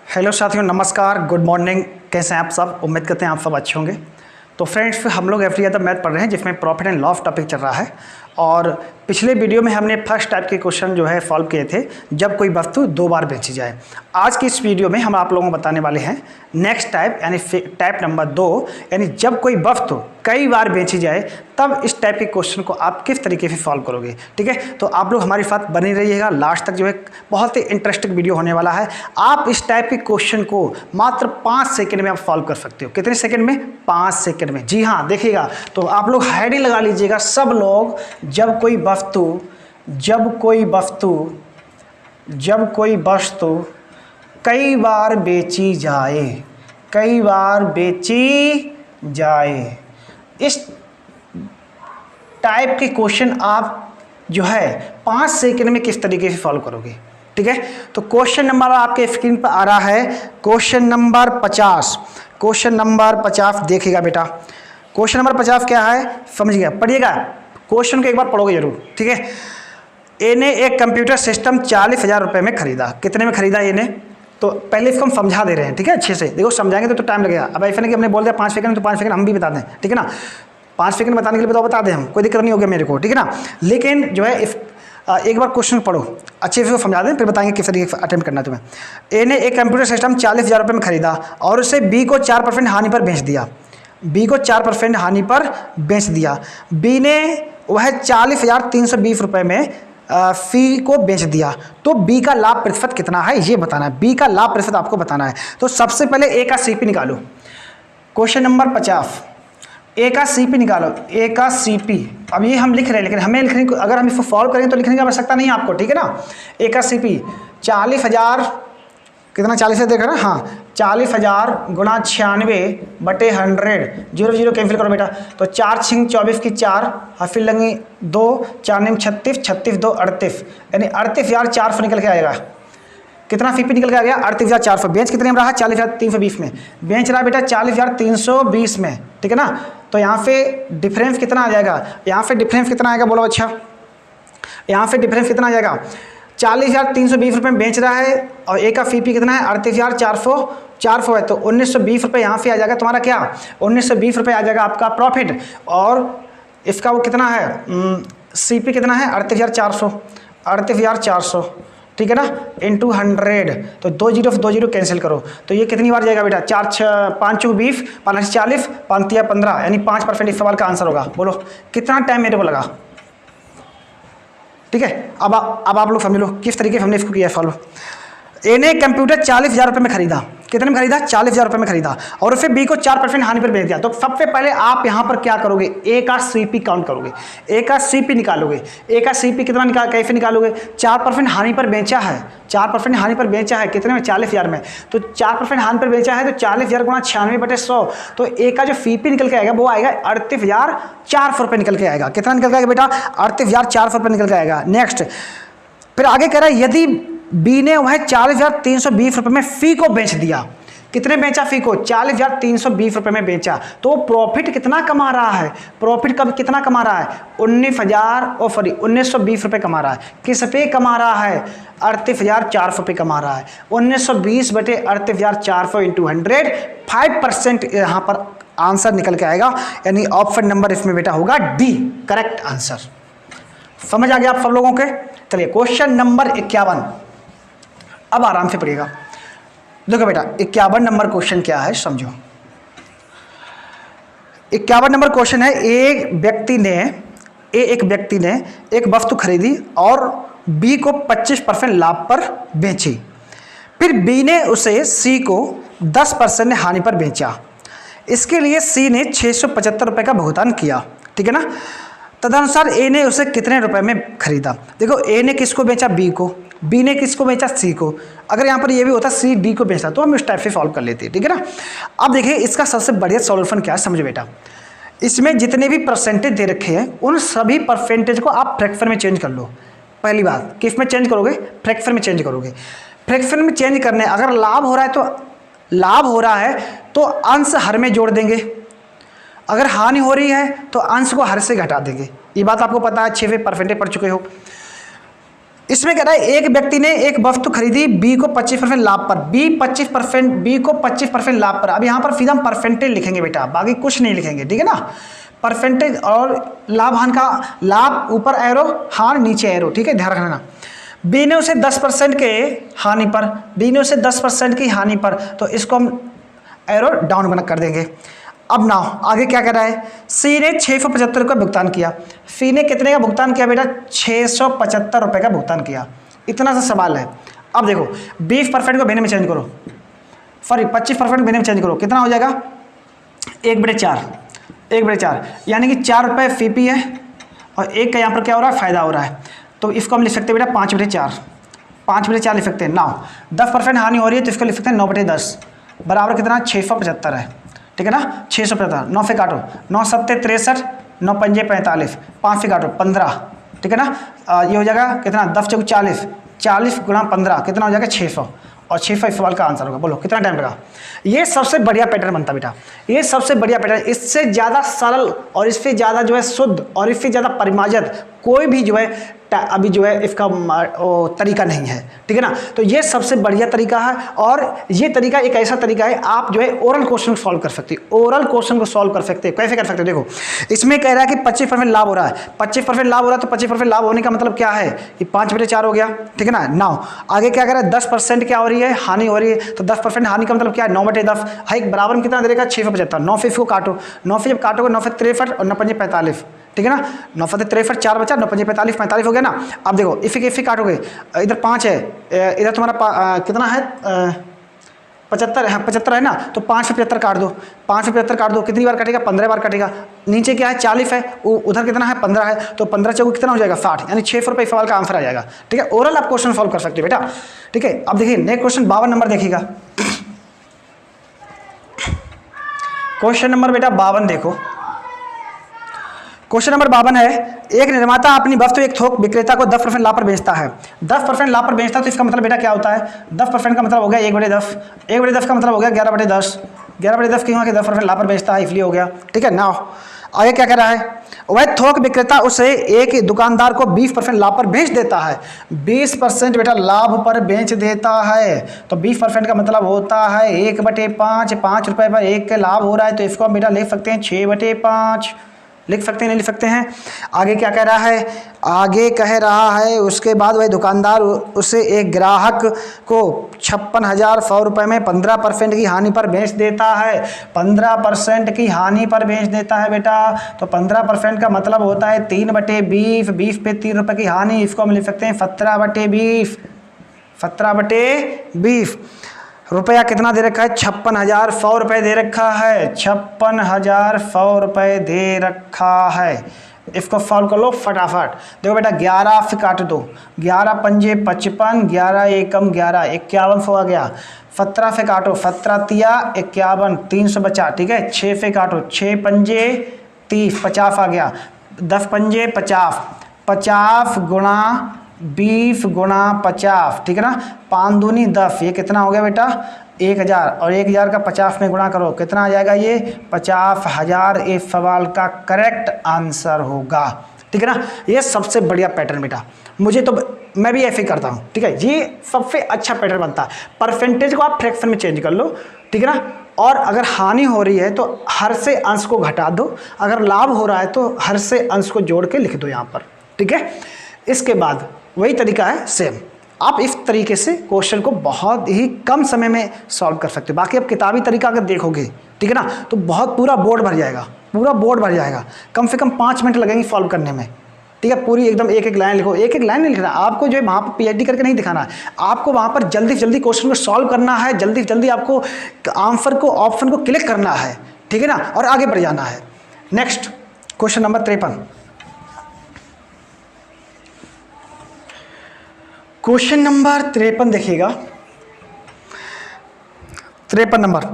Hello साथियों, नमस्कार, good morning. कैसे हैं आप सब? उम्मीद करते हैं आप सब अच्छे होंगे। तो फ्रेंड्स, हम लोग एवरी अदर मैथ पढ़ रहे हैं जिसमें प्रॉफिट एंड लॉस टॉपिक चल रहा है। और पिछले वीडियो में हमने फर्स्ट टाइप के क्वेश्चन जो है सॉल्व किए थे, जब कोई वस्तु दो बार बेची जाए। आज की इस वीडियो में हम आप लोगों को बताने वाले हैं नेक्स्ट टाइप, यानी टाइप नंबर 2, यानी जब कोई वस्तु कई बार बेची जाए तब इस टाइप के क्वेश्चन को आप किस तरीके से सॉल्व करोगे। ठीक है, तो आप लोग हमारे साथ बने रहिएगा लास्ट तक, जो है बहुत ही इंटरेस्टिंग वीडियो होने वाला है। आप इस टाइप के क्वेश्चन को मात्र 5 सेकंड में आप सॉल्व कर सकते हो। कितने सेकंड में? 5 सेकंड में। जी हाँ, देखिएगा। तो आप लोग हेडिंग लगा लीजिएगा सब लोग, जब कोई वस्तु कई बार बेची जाए, इस टाइप के क्वेश्चन आप जो है 5 सेकंड में किस तरीके से सॉल्व करोगे। ठीक है, तो क्वेश्चन नंबर आपके स्क्रीन पर आ रहा है, क्वेश्चन नंबर 50। क्वेश्चन नंबर 50 देखिएगा बेटा। क्वेश्चन नंबर 50 क्या है, समझिएगा, पढ़िएगा। क्वेश्चन को एक बार पढ़ोगे जरूर। ठीक है, ए ने एक कंप्यूटर सिस्टम 40,000 रुपये में खरीदा। कितने में खरीदा ए ने? तो पहले इसको हम समझा दे रहे हैं। ठीक है, अच्छे से देखो, समझाएंगे तो टाइम लगेगा। अब ऐसा नहीं कि हमने बोल दिया 5 सेकंड, तो 5 सेकंड हम भी बता दें। ठीक है ना, 5 सेकंड बताने के लिए बता दें हम, कोई दिक्कत नहीं होगी मेरे को। ठीक है ना, लेकिन जो है एक बार क्वेश्चन पढ़ो अच्छे से, समझा दें, फिर बताएंगे किस तरीके से अटेम्प्ट करना है तुम्हें। ए ने एक कंप्यूटर सिस्टम 40,000 रुपये में खरीदा और उसे बी को 4% हानि पर बेच दिया। बी ने वह 40,320 रुपये में सी को बेच दिया। तो बी का लाभ प्रतिशत कितना है ये बताना है। बी का लाभ प्रतिशत आपको बताना है। तो सबसे पहले ए का सीपी निकालो। क्वेश्चन नंबर 50, ए का सीपी निकालो। ए का सीपी, अब ये हम लिख रहे हैं, लेकिन हमें लिखने को, अगर हम इसको सॉल्व करेंगे तो लिखने की आवश्यकता नहीं है आपको। ठीक है ना, ए का सीपी 40,000 कितना, 40 देख रहे हैं, हाँ, 40,000 गुणा 96/100, 0 कैंसिल करो बेटा। तो 4 × 24 की 4, हाफिल लगी 2, 4 × 36, 36 2 38, यानी 38,400 निकल के आएगा। कितना सीपी निकल के आ गया? 38,400। बेंच कितने में रहा? 40,320 में। बेंच रहा बेटा 40,320 में। ठीक है ना, तो यहाँ पे डिफरेंस कितना आ जाएगा? यहाँ पे डिफरेंस कितना आएगा बोलो? अच्छा, यहाँ पे डिफरेंस कितना आ जाएगा? 40,320 रुपये में बेच रहा है और ए का सीपी कितना है? 38,400 है, तो 1,920 रुपये यहाँ से आ जाएगा तुम्हारा। क्या? 1,920 रुपये आ जाएगा आपका प्रॉफिट। और इसका वो कितना है, सीपी कितना है? 38,400। ठीक है ना, इंटू 100, तो 2 0 से 2 0 कैंसिल करो। तो ये कितनी बार जाएगा बेटा? 4 5 20, 5 40, 5 15, यानी 5% इस सवाल का आंसर होगा। बोलो कितना टाइम मेरे को लगा? ठीक है, अब आप लोग समझ लो किस तरीके से हमने इसको किया सॉल्व। ए ने कंप्यूटर 40,000 रुपये में खरीदा। कितने में खरीदा? 40,000 रुपये में खरीदा और फिर बी को 4% हानि पर बेच दिया। तो सबसे पहले आप यहाँ पर क्या करोगे? ए का सीपी काउंट करोगे, ए का सीपी निकालोगे। ए का सीपी कितना कैसे निकालोगे? 4% हानि पर बेचा है, 4% हानि पर बेचा है। कितने में? 40,000 में। तो 4% हानि पर बेचा है, तो 40,000 गुणा 96/100, तो ए का जो सीपी निकल के आएगा वो आएगा 38,400 रुपये निकल के आएगा। कितना निकल के आएगा बेटा? 38,400 रुपये निकल के आएगा। नेक्स्ट, फिर आगे कह रहा है यदि बी ने वह 40,320 रुपये में फी को बेच दिया। कितने बेचा? फी को 40,320 रुपये में बेचा, तो प्रॉफिट कितना कमा रहा है? प्रॉफिट कब कितना कमा रहा है? 1,920 रुपये कमा रहा है। किस पे कमा रहा है? 38,400 रुपये कमा रहा है। 1,920/38,400 इंटू 100, 5% यहाँ पर आंसर निकल के आएगा, यानी ऑप्शन नंबर इसमें बेटा होगा डी, करेक्ट आंसर। समझ आ गया आप सब लोगों के? चलिए क्वेश्चन नंबर 51, अब आराम से पढ़िएगा। देखो बेटा 51 नंबर क्वेश्चन क्या है, समझो। 51 नंबर क्वेश्चन है, एक व्यक्ति ने एक वस्तु खरीदी और बी को 25% लाभ पर बेची। फिर बी ने उसे सी को 10% हानि पर बेचा। इसके लिए सी ने 675 रुपये का भुगतान किया। ठीक है ना, तदनुसार ए ने उसे कितने रुपए में खरीदा? देखो ए ने किसको बेचा? बी को। बी ने किसको बेचा? सी को। अगर यहाँ पर ये भी होता सी डी को बेचा तो हम इस टाइप से सॉल्व कर लेते हैं। ठीक है ना, अब देखिए इसका सबसे बढ़िया सॉल्यूशन क्या है, समझो बेटा। इसमें जितने भी परसेंटेज दे रखे हैं उन सभी परसेंटेज को आप फ्रैक्शन में चेंज कर लो। पहली बात, किस में चेंज करोगे? फ्रैक्शन में चेंज करोगे। फ्रैक्शन में चेंज करने, अगर लाभ हो रहा है तो अंश हर में जोड़ देंगे, अगर हानि हो रही है तो अंश को हर से घटा देंगे। ये बात आपको पता है, 6 परसेंटेज पढ़ चुके हो। इसमें कह रहा है एक व्यक्ति ने एक वस्तु खरीदी बी को 25% लाभ पर, बी को 25% लाभ पर। अब यहाँ पर सीधा हम परसेंटेज लिखेंगे बेटा, बाकी कुछ नहीं लिखेंगे, ठीक है ना। परसेंटेज और लाभ हानि का, लाभ ऊपर एरो, हानि नीचे एरो, ठीक है, ध्यान रखना। बी ने उसे 10% के हानि पर, बी ने उसे 10% की हानि पर, तो इसको हम एरो डाउन बना कर देंगे। अब ना आगे क्या कह रहा है, सी ने 675 रुपये भुगतान किया। सी ने कितने का भुगतान किया बेटा, 675 रुपये का भुगतान किया। इतना सा सवाल है। अब देखो 20% को बेने में चेंज करो, सॉरी 25% को बेने में चेंज करो, कितना हो जाएगा 1/4, 1/4 यानी कि 4 रुपये फीपी है और एक का यहाँ पर क्या हो रहा है, फायदा हो रहा है। तो इसको हम लिख सकते हैं बेटा 5/4, 5/4 लिख सकते हैं। ना 10% हानि हो रही है तो इसको लिख सकते हैं 9/10 बराबर कितना 675 है, ठीक है ना। 675, 9 से काटो, 9 7 63, 9 5 45, 5 से काटो 15, ठीक है ना। ये हो जाएगा कितना 10 चौक 40, 40 गुणा 15 कितना हो जाएगा 600, और 600 इस सवाल का आंसर होगा। बोलो कितना टाइम लगा। ये सबसे बढ़िया पैटर्न बनता बेटा, ये सबसे बढ़िया पैटर्न। इससे ज़्यादा सरल और इससे ज़्यादा जो है शुद्ध और इससे ज़्यादा परिमार्जित कोई भी जो है अभी जो है इसका तरीका नहीं है, ठीक है ना। तो ये सबसे बढ़िया तरीका है, और ये तरीका एक ऐसा तरीका है आप जो है ओरल क्वेश्चन को सॉल्व कर सकते हो, ओरल क्वेश्चन को सॉल्व कर सकते हो। कैसे कर सकते हो, देखो इसमें कह रहा है कि 25% लाभ हो रहा है, 25% लाभ हो रहा है, तो 25% लाभ होने का मतलब क्या है कि 5/4 हो गया, ठीक है ना। नाउ आगे क्या कह रहा है, 10% क्या हो रही है, हानि हो रही है, तो 10% हानि का मतलब क्या है 9/10 है, एक बराबर में कितना दे देगा 675। 9 से इसको काटो, 9 से जब काटोगे 9 से 63 और 9 5 45, ठीक है ना। 9 से 63 4 बचा, 9 5 45, 45 हो गया ना। अब देखो इफी काटोगे, इधर 5 है, इधर तुम्हारा कितना है 75 है, 75 है ना, तो 5 से 75 काट दो, 5 से 75 काट दो, कितनी बार कटेगा 15 बार कटेगा। नीचे क्या है 40 है, उधर कितना है 15 है, तो 15 चौक कितना हो जाएगा 60, यानी 600 रुपये सवाल का आंसर आ जाएगा, ठीक है। ओरल आप क्वेश्चन सॉल्व कर सकते हो बेटा, ठीक है। अब देखिए नेक्स्ट क्वेश्चन 52 नंबर देखिएगा। क्वेश्चन नंबर बेटा 52 देखो, क्वेश्चन नंबर 52 है, एक निर्माता अपनी वस्तु एक थोक विक्रेता को 10% लाभ पर बेचता है। 10% लाभ पर बेचता है तो इसका मतलब बेटा क्या होता है, 10% का मतलब हो गया 1/10, 1/10 का मतलब हो गया 11/10, 11/10 क्यों है कि 10% लाभ पर बेचता है इसलिए हो गया, ठीक है ना। आगे क्या कह रहा है, वह थोक विक्रेता उसे एक दुकानदार को 20% लाभ पर बेच देता है। 20% बेटा लाभ पर बेच देता है, तो 20% का मतलब होता है 1/5, 5 रुपये पर 1 का लाभ हो रहा है, तो इसको हम बेटा लिख सकते हैं 6/5, लिख सकते हैं नहीं लिख सकते हैं। आगे क्या कह रहा है, आगे कह रहा है उसके बाद वह दुकानदार उसे एक ग्राहक को 56,100 रुपये में 15% की हानि पर बेच देता है। 15% की हानि पर बेच देता है बेटा, तो 15% का मतलब होता है 3/20, 20 पे 3 रुपये की हानि, इसको हम लिख सकते हैं 17/20, 17/20। रुपया कितना दे रखा है 56,100 रुपये दे रखा है, 56,100 रुपये दे रखा है। इसको सॉल्व कर लो फटाफट। देखो बेटा 11 से काट दो, 11 पंजे 55, 11 एकम 11, 51 आ गया। 17 से काटो, 17 तिया 51, 300 बचा, ठीक है। 6 से काटो, 6 पंजे 30, 50 आ गया। 10 पंजे 50, 50 गुणा 20 गुणा 50, ठीक है ना। 5 दूनी 10, ये कितना हो गया बेटा 1000, और 1000 का 50 में गुणा करो, कितना आ जाएगा ये 50,000। इस सवाल का करेक्ट आंसर होगा, ठीक है ना। ये सबसे बढ़िया पैटर्न बेटा, मुझे तो मैं भी ऐसे ही करता हूँ, ठीक है। ये सबसे अच्छा पैटर्न बनता है। परसेंटेज को आप फ्रैक्शन में चेंज कर लो, ठीक है ना। और अगर हानि हो रही है तो हर से अंश को घटा दो, अगर लाभ हो रहा है तो हर से अंश को जोड़ के लिख दो यहाँ पर, ठीक है। इसके बाद वही तरीका है सेम, आप इस तरीके से क्वेश्चन को बहुत ही कम समय में सॉल्व कर सकते हो। बाकी आप किताबी तरीका अगर देखोगे, ठीक है ना, तो बहुत पूरा बोर्ड भर जाएगा, पूरा बोर्ड भर जाएगा। कम से कम 5 मिनट लगेंगे सॉल्व करने में, ठीक है। पूरी एकदम एक एक लाइन लिखो, एक एक लाइन नहीं लिखना आपको, जो है वहाँ पर पीएचडी करके नहीं दिखाना है आपको, वहाँ पर जल्दी से जल्दी क्वेश्चन को सॉल्व करना है, जल्दी से जल्दी आपको आंसर को ऑप्शन को क्लिक करना है, ठीक है ना, और आगे बढ़ जाना है। Next question number 53, question number 53 देखिएगा। 53 नंबर,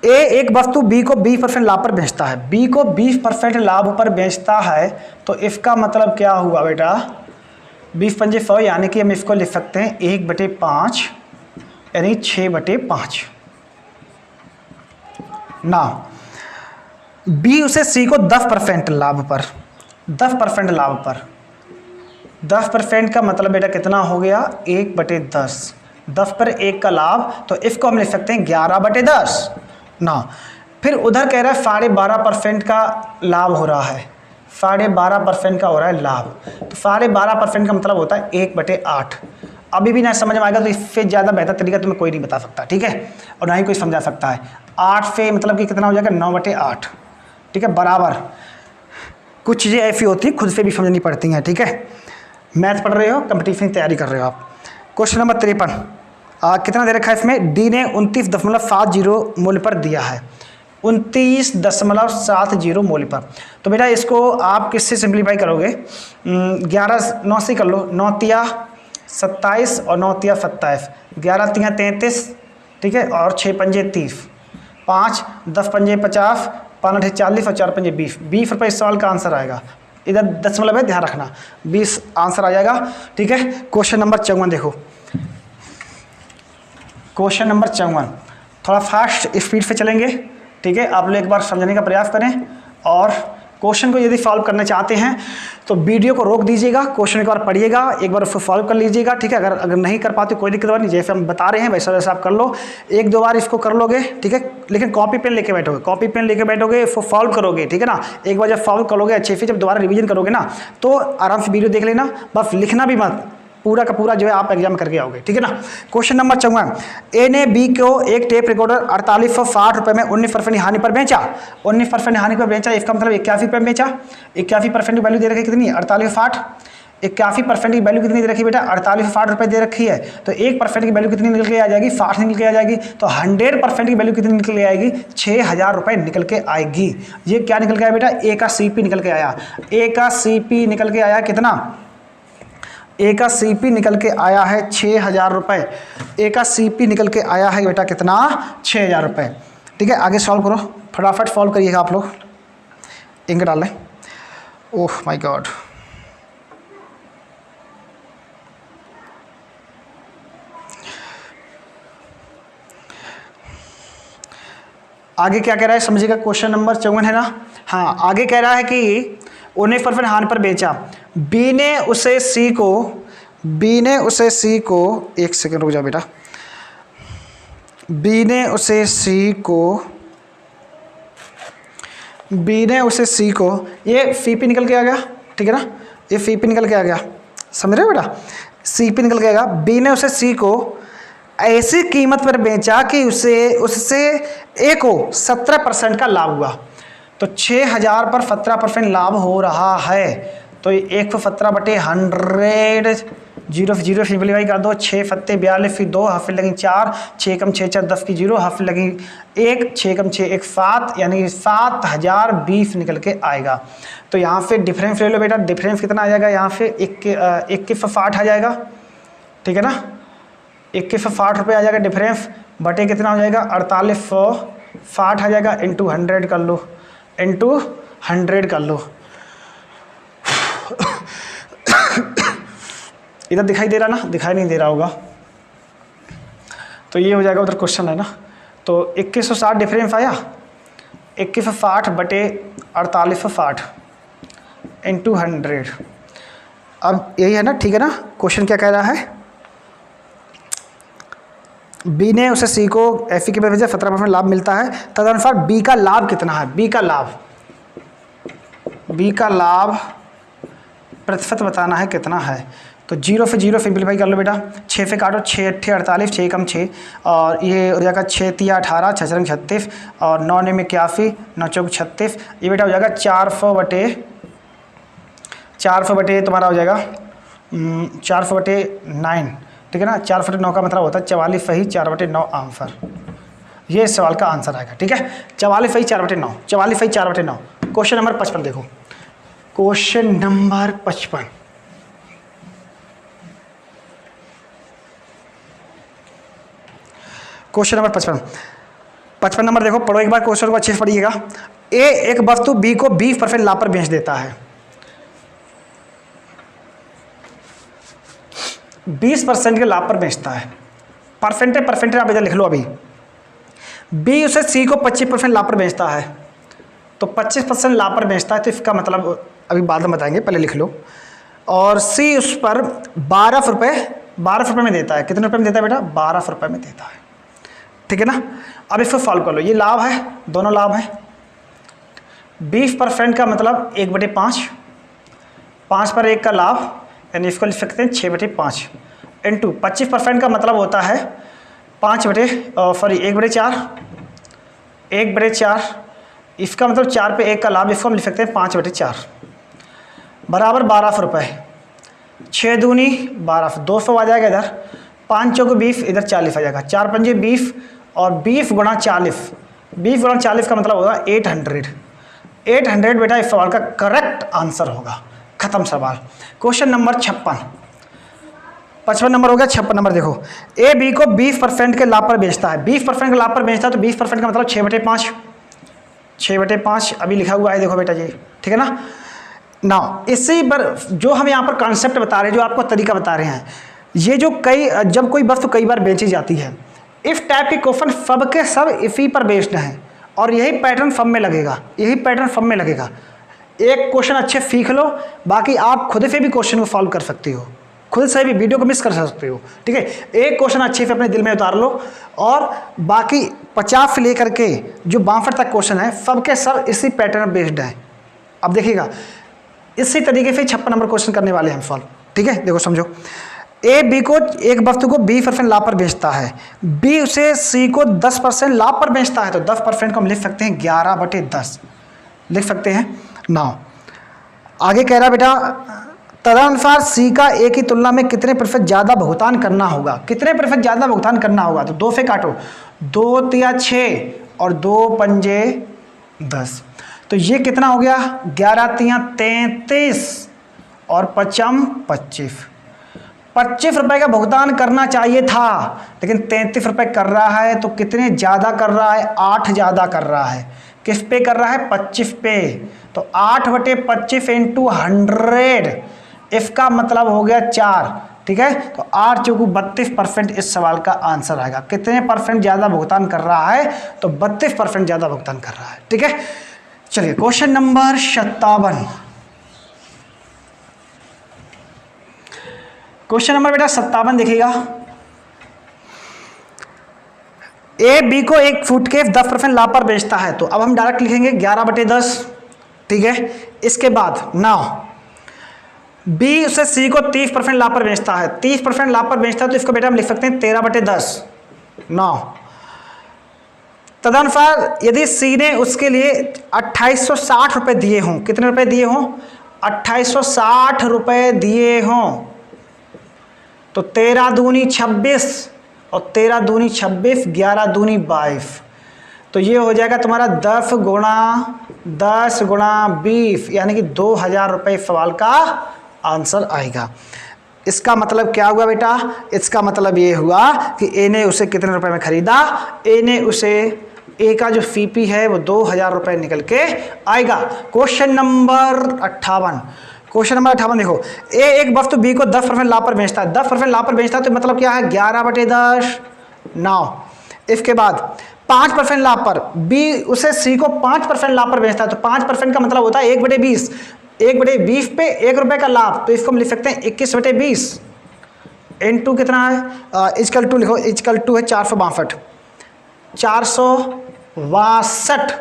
ए एक वस्तु बी को 20% लाभ पर बेचता है। बी को 20% लाभ पर बेचता है, तो इसका मतलब क्या हुआ बेटा 20 पंजे 100, यानी कि हम इसको लिख सकते हैं 1/5, यानी 6/5 ना। बी उसे सी को 10% लाभ पर, 10% लाभ पर 10% का मतलब बेटा कितना हो गया 1/10। 10/1 का लाभ, तो इसको हम लिख सकते हैं 11/10 ना। फिर उधर कह रहा है 12.5% का लाभ हो रहा है, 12.5% का हो रहा है लाभ। तो 12.5% का मतलब होता है 1/8। अभी भी ना समझ में आएगा तो इससे ज़्यादा बेहतर तरीका तुम्हें कोई नहीं बता सकता, ठीक है, और ना ही कोई समझा सकता है। 8 से मतलब कि कितना हो जाएगा 9/8, ठीक है, बराबर। कुछ चीज़ें ऐसी होती हैं खुद से भी समझनी पड़ती हैं, ठीक है। मैथ पढ़ रहे हो, कंपटीशन की तैयारी कर रहे हो आप। क्वेश्चन नंबर 53 कितना दे रखा है इसमें, डी ने 29.70 मूल्य पर दिया है, 29.70 मूल्य पर। तो बेटा इसको आप किससे सिंप्लीफाई करोगे, 11 9 से कर लो, 9 तिया 27 और 9 तिया 27, 11 तिया 33, ठीक है, और 6 पंजे 30, 5 10 पंजे 50, 5 40 और 4 पंजे 20। 20 रुपये इस सवाल का आंसर आएगा। इधर दशमलव है, ध्यान रखना, 20 आंसर आ जाएगा, ठीक है। क्वेश्चन नंबर 54 देखो, क्वेश्चन नंबर 54 थोड़ा फास्ट स्पीड से चलेंगे, ठीक है। आप लोग एक बार समझने का प्रयास करें, और क्वेश्चन को यदि सॉल्व करना चाहते हैं तो वीडियो को रोक दीजिएगा, क्वेश्चन एक बार पढ़िएगा, एक बार उसको सॉल्व कर लीजिएगा, ठीक है। अगर नहीं कर पाते कोई दिक्कत नहीं, जैसे हम बता रहे हैं वैसा वैसा आप कर लो, 1-2 बार इसको कर लोगे, ठीक है। लेकिन कॉपी पेन लेके बैठोगे, कॉपी पेन लेके बैठोगे, इसको सॉल्व करोगे, ठीक है ना। एक बार जब सॉल्व करोगे अच्छे से, जब दोबारा रिवीजन करोगे ना, तो आराम से वीडियो देख लेना, बस लिखना भी मत, पूरा का पूरा जो है आप एग्जाम करके आओगे, ठीक है ना। क्वेश्चन नंबर 54, ए ने बी को एक टेप रिकॉर्डर 4860 रुपये में 19% हानि पर बेचा, 19% हानि पर बेचा, इसका मतलब 81 रुपये में बेचा। 81% की वैल्यू दे रखी कितनी है 4860, 81% की वैल्यू कितनी दे रखी बेटा 4860 रुपये दे रखी है। तो 1% की वैल्यू कितनी निकल के आ जाएगी 60 निकल के आ जाएगी। तो 100% की वैल्यू कितनी निकल के आएगी 6000 रुपये निकल के आएगी। ये क्या निकल के आया बेटा, ए का सीपी निकल के आया, ए का सीपी निकल के आया कितना, ए का सीपी निकल के आया है 6000 रुपये। ए का सीपी निकल के आया है बेटा कितना 6000 रुपये, ठीक है। आगे सॉल्व करो, फटाफट सॉल्व करिएगा आप लोग, इंक डाल लें। ओह माय गॉड, आगे क्या कह रहा है समझिएगा, क्वेश्चन नंबर 54 है ना। हाँ, आगे कह रहा है कि 19% हानि पर बेचा, बी ने उसे सी को एक सेकंड रुक जा बेटा, बी ने उसे सी को ये सीपी निकल के आ गया, ठीक है ना, ये सीपी निकल के आ गया, समझ रहे हो बेटा, सीपी निकल के आएगा। बी ने उसे सी को ऐसी कीमत पर बेचा कि उससे ए को 17% का लाभ हुआ। तो 6000 पर 17% लाभ हो रहा है, तो 117/100, 0 सिंप्लीफाई कर दो, 6 फत्ते 42, फिर 2 हाफ लगी 4, 6 कम 6 4 10 की 0, हाफ लगी 1, 6 कम 6 1 7, यानी 7020 निकल के आएगा। तो यहाँ पे डिफरेंस ले लो बेटा, डिफरेंस कितना आ जाएगा यहाँ पे 2160 आ जाएगा, ठीक है ना, 2160 रुपये आ जाएगा डिफरेंस, बटे कितना हो जाएगा 4860 आ जाएगा, इंटू 100 कर लो, इंटू 100 कर लो। इधर दिखाई दे रहा ना, दिखाई नहीं दे रहा होगा, तो ये हो जाएगा, उधर क्वेश्चन है ना। तो 2160 डिफरेंस आया, 2160 बटे 4860 इंटू 100। अब यही है ना, ठीक है ना। क्वेश्चन क्या कह रहा है, बी ने उसे सी को एफ की वजह से 17% लाभ मिलता है, तदनुसार बी का लाभ कितना है, बी का लाभ प्रतिशत बताना है कितना है। तो 0 से 0 सिंप्लीफाई कर लो बेटा, 6 से काटो, 6 8 48, 6 कम 6, और ये हो जाएगा 6 3 18, 6 रंग 36, और 9 9 81, 9 चौक 36, ये बेटा हो जाएगा 400 बटे तुम्हारा हो जाएगा 400/9, ठीक है ना। 4/9 का मतलब होता है 44 सही 4/9 आंसर, ये इस सवाल का आंसर आएगा, ठीक है। 44 सही 4/9, 44 सही 4/9। क्वेश्चन नंबर 55 देखो, question number 55, question number 55 number देखो, पढ़ो एक बार क्वेश्चन को अच्छे से पढ़िएगा। ए एक वस्तु बी को 20% लाभ पर बेच देता है, 20% के लाभ पर बेचता है, परसेंटेज आप इधर लिख लो अभी। बी उसे सी को 25% लाभ पर बेचता है, तो 25% लाभ पर बेचता है, तो इसका मतलब अभी बाद में बताएंगे, पहले लिख लो। और सी उस पर 12 रुपये में देता है। कितने रुपये में देता है बेटा? 12 रुपये में देता है। ठीक है ना। अब इसको सॉल्व कर लो। ये लाभ है, दोनों लाभ है। 20% का मतलब 1/5, 5 पर 1 का लाभ, यानी इसको लिख सकते हैं 6/5 इंटू 25% का मतलब होता है 1/4, इसका मतलब 4 पे 1 का लाभ, इसको हम लिख सकते हैं 5/4 बराबर 12 रुपये। 6 दूनी 12, 200 आ जाएगा इधर, 5 चौको 20, इधर 40 आ जाएगा, 4 पंजे 20 और 20 गुणा 40, 20 गुणा 40 का मतलब होगा 800 बेटा इस सवाल का करेक्ट आंसर होगा। खत्म सवाल। क्वेश्चन नंबर 55 नंबर हो गया। 56 नंबर देखो, ए बी को 20% के लाभ पर बेचता है। 20% के लाभ पर बेचता है तो 20% का मतलब 6/5 अभी लिखा हुआ है, देखो बेटा जी, ठीक है ना। ना इसी पर जो हम यहाँ पर कॉन्सेप्ट बता रहे हैं, जो आपको तरीका बता रहे हैं, ये जो जब कोई वस्तु कई बार बेची जाती है, इस टाइप के क्वेश्चन सब के सब इसी पर बेस्ड हैं और यही पैटर्न सब में लगेगा, एक क्वेश्चन अच्छे सीख लो, बाकी आप खुद से भी क्वेश्चन को सॉल्व कर सकते हो, खुद से भी वीडियो को मिस कर सकते हो। ठीक है, एक क्वेश्चन अच्छे से अपने दिल में उतार लो और बाकी 50 से लेकर के जो 62 तक क्वेश्चन है सब के सब इसी पैटर्न बेस्ड हैं। अब देखिएगा इसी तरीके से 56 नंबर क्वेश्चन करने वाले हैं सॉल्व। ठीक है, देखो समझो, ए बी को एक वस्तु को 20% लाभ पर बेचता है, बी उसे सी को 10% लाभ पर बेचता है, तो 10% को हम लिख सकते हैं 11/10 लिख सकते हैं। नाउ आगे कह रहा बेटा तदनुसार सी का ए की तुलना में कितने प्रतिशत ज़्यादा भुगतान करना होगा। कितने प्रतिशत ज़्यादा भुगतान करना होगा, तो 2 से काटो, 2 तिया 6 और 2 पंजे 10, तो ये कितना हो गया, 11 तिया 33 और 5 25, 25 रुपये का भुगतान करना चाहिए था, लेकिन 33 रुपये कर रहा है, तो कितने ज़्यादा कर रहा है, 8 ज़्यादा कर रहा है। किस पे कर रहा है, 25 पे, तो 8/25 इंटू 100, इसका मतलब हो गया 4। ठीक है, तो 8 चौकू 32% इस सवाल का आंसर आएगा। कितने परसेंट ज़्यादा भुगतान कर रहा है, तो 32% ज़्यादा भुगतान कर रहा है। ठीक है, चलिए क्वेश्चन नंबर 57, क्वेश्चन नंबर बेटा 57 देखिएगा, ए बी को एक सूटकेस 10% लाभ पर बेचता है, तो अब हम डायरेक्ट लिखेंगे 11/10। ठीक है, इसके बाद नाउ बी उसे सी को 30% लाभ पर बेचता है, 30% लाभ पर बेचता है, तो इसको बेटा हम लिख सकते हैं 13/10। नाउ तदनुसार यदि सी ने उसके लिए 2860 रुपये दिए हों, कितने रुपए दिए हों, 2860 रुपये दिए हों, तो 13 दूनी 26 और 13 दूनी 26, 11 दूनी 22, तो ये हो जाएगा तुम्हारा 10 गुणा 20, यानी कि 2000 रुपये सवाल का आंसर आएगा। इसका मतलब क्या हुआ बेटा, इसका मतलब ये हुआ कि ए ने उसे कितने रुपए में खरीदा, ए ने उसे, ए का जो सीपी है वो 2000 रुपये निकल के आएगा। क्वेश्चन नंबर 58, क्वेश्चन नंबर 58 देखो, ए एक वस्तु बी को 10% लाभ पर बेचता है, 10% लाभ पर बेचता है, तो मतलब क्या है 11/10। नाउ इसके बाद 5% लाभ पर बी उसे सी को 5% लाभ पर बेचता है, तो 5% का मतलब होता है 1/20, 1/20 पे 1 रुपये का लाभ, तो इसको हम लिख सकते हैं 21/20 इंटू कितना है, इजकल टू लिखो, इजकल टू है 462, 462,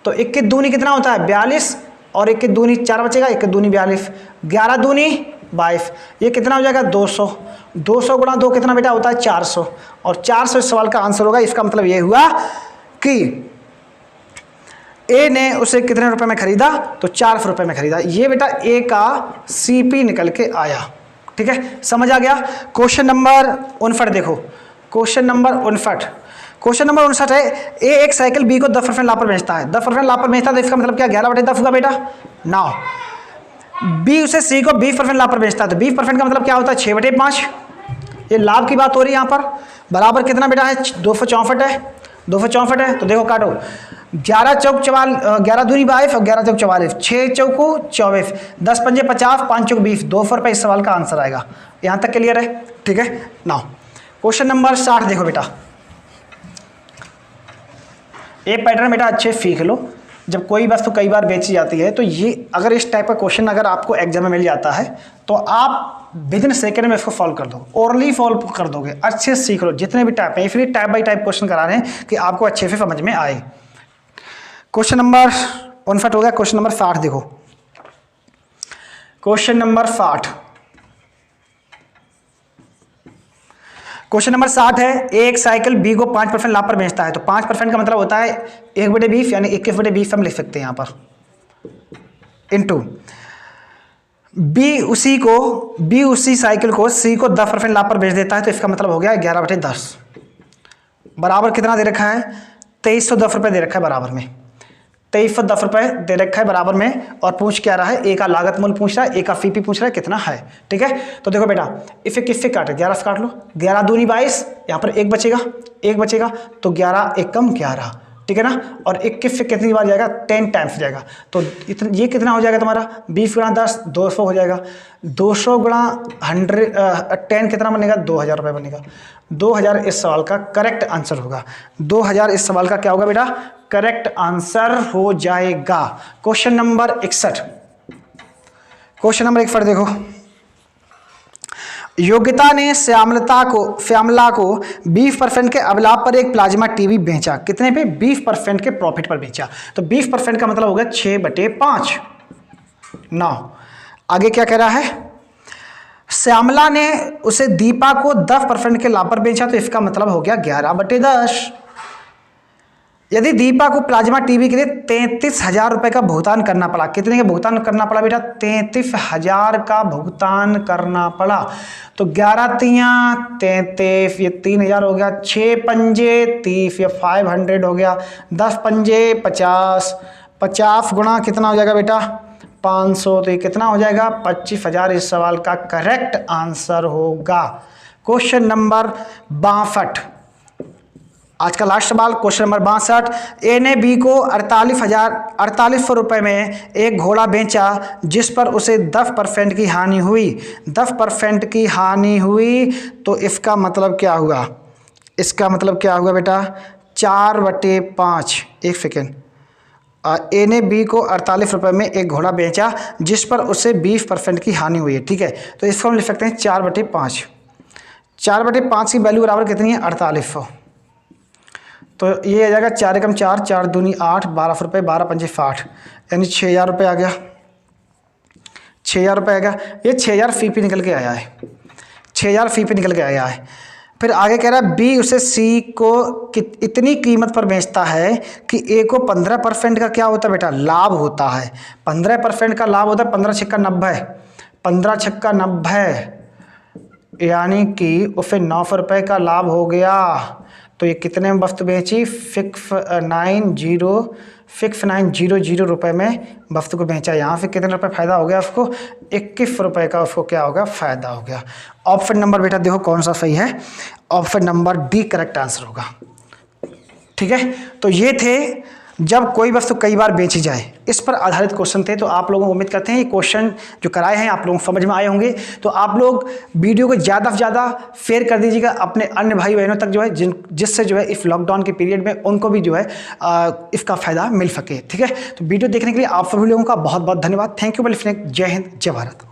तो 21 दूनी कितना होता है 42 और 21 दूनी 4 बचेगा, 21 दूनी 42, 11 दूनी 22, ये कितना हो जाएगा 200, 200 गुणा 2 कितना बेटा होता है 400, और 400 इस सवाल का आंसर होगा। इसका मतलब ये हुआ कि ए ने उसे कितने रुपए में खरीदा, तो 400 रुपये में खरीदा। ये बेटा ए का सीपी निकल के आया। ठीक है, समझ आ गया। क्वेश्चन नंबर 59 देखो, क्वेश्चन नंबर 59 है, ए एक साइकिल बी को 10% लाभ पर बेचता है, 10% लाभ पर बेचता है, तो इसका मतलब क्या 11/10 होगा बेटा। नाउ बी उसे सी को 20% लाभ पर बेचता है, तो 20% का मतलब क्या होता है 6/5, ये लाभ की बात हो रही है यहाँ पर, बराबर कितना बेटा है 264 है, 264 है, तो देखो काटो, 11 चौक 11 दूनी 22 और 11 चौक 44, 6 चौको 24, 10 पंजे 50, 5 चौक 20, 200 रुपये इस सवाल का आंसर आएगा। यहाँ तक क्लियर है। ठीक है, नाउ क्वेश्चन नंबर 60 देखो बेटा, एक पैटर्न बेटा अच्छे सीख लो, जब कोई वस्तु कई बार बेची जाती है तो ये अगर इस टाइप का क्वेश्चन अगर आपको एग्जाम में मिल जाता है तो आप विद इन सेकेंड में इसको सॉल्व कर दो, ओरली सॉल्व कर दोगे, अच्छे से सीख लो जितने भी टाइप हैं, इसलिए टाइप बाई टाइप क्वेश्चन करा रहे हैं कि आपको अच्छे से समझ में आए। क्वेश्चन नंबर 59 हो गया। क्वेश्चन नंबर 60 देखो, क्वेश्चन नंबर 60, क्वेश्चन नंबर 60 है, एक साइकिल बी को 5% लाभ पर बेचता है। तो 5% का मतलब होता है 1/20 यानी 21/20 हम लिख सकते हैं यहाँ पर, इनटू बी उसी साइकिल को सी को 10% लाभ पर बेच देता है। तो इसका मतलब हो गया 11/10 बराबर कितना दे रखा है, 2310 रुपये दे रखा है बराबर में, 2310 रुपये दे रखा है बराबर में। और पूछ क्या रहा है, ए का लागत मूल्य पूछ रहा है, ए का फीपी पूछ रहा है कितना है। ठीक है, तो देखो बेटा इसे किससे काटे, 11 से काट लो, 11 दूनी 22, यहाँ पर एक बचेगा तो 11 एकम 11, ठीक है ना। और 21 से कितनी बार जाएगा, 10 टाइम्स जाएगा। तो ये कितना हो जाएगा तुम्हारा, 20 × 10 200 हो जाएगा, 200 × 10 कितना बनेगा, 2000 रुपये बनेगा। 2000 इस सवाल का करेक्ट आंसर होगा। 2000 इस सवाल का क्या होगा बेटा, करेक्ट आंसर हो जाएगा। क्वेश्चन नंबर 61, क्वेश्चन नंबर 61 देखो, योग्यता ने श्यामला को 20% के अवलाभ पर एक प्लाज्मा टीवी बेचा। कितने पे, 20% के प्रॉफिट पर बेचा। तो 20% का मतलब हो गया 6/5। 9 आगे क्या कह रहा है, श्यामला ने उसे दीपा को 10% के लाभ पर बेचा। तो इसका मतलब हो गया 11/10। यदि दीपा को प्लाज्मा टीवी के लिए 33,000 रुपये का भुगतान करना पड़ा, कितने का भुगतान करना पड़ा बेटा, 33,000 का भुगतान करना पड़ा। तो 11 तियाँ 33, ये 3,000 हो गया, 6 पंजे 30, ये 500 हो गया, 10 पंजे 50, 50 गुणा कितना हो जाएगा बेटा, 500। तो ये कितना हो जाएगा, 25,000 इस सवाल का करेक्ट आंसर होगा। क्वेश्चन नंबर 62, आज का लास्ट सवाल, क्वेश्चन नंबर 62, ए ने बी को 48,000 रुपये में एक घोड़ा बेचा जिस पर उसे 10% की हानि हुई। 10% की हानि हुई तो इसका मतलब क्या हुआ, इसका मतलब क्या हुआ बेटा, 4/5। एक सेकेंड, ए ने बी को 48 रुपये में एक घोड़ा बेचा जिस पर उसे 20% की हानि हुई है। ठीक है, तो इसको हम लिख सकते हैं 4/5। 4/5 की वैल्यू बराबर कितनी है, 4800। तो ये आ जाएगा 4 एकम 4, 4 दूनी 8, 12 रुपये, 12 पंजे 60, यानी 6,000 रुपये आ गया। 6,000 रुपये आ गया, ये 6,000 फीपी निकल के आया है, 6,000 फीपी निकल के आया है। फिर आगे कह रहा है बी उसे सी को इतनी कीमत पर बेचता है कि ए को 15% का क्या होता है बेटा, लाभ होता है। 15% का लाभ होता है, 15 छक्का 90, 15 छक्का 90, यानी कि उसे 900 रुपये का लाभ हो गया। तो ये कितने में वस्तु बेची, 6900 रुपये में वस्तु को बेचा। यहाँ से कितने रुपये फायदा हो गया उसको, 21 रुपये का उसको क्या हो गया, फायदा हो गया। ऑप्शन नंबर बेटा देखो कौन सा सही है, option number D correct answer होगा। ठीक है, तो ये थे जब कोई वस्तु कई बार बेची जाए, इस पर आधारित क्वेश्चन थे। तो आप लोगों को उम्मीद करते हैं ये क्वेश्चन जो कराए हैं आप लोगों को समझ में आए होंगे। तो आप लोग वीडियो को ज़्यादा से ज़्यादा शेयर कर दीजिएगा अपने अन्य भाई बहनों तक जो है, जिससे जो है इस लॉकडाउन के पीरियड में उनको भी जो है इसका फ़ायदा मिल सके। ठीक है, तो वीडियो देखने के लिए आप सभी लोगों का बहुत बहुत धन्यवाद। Thank you for listening. जय हिंद, जय भारत।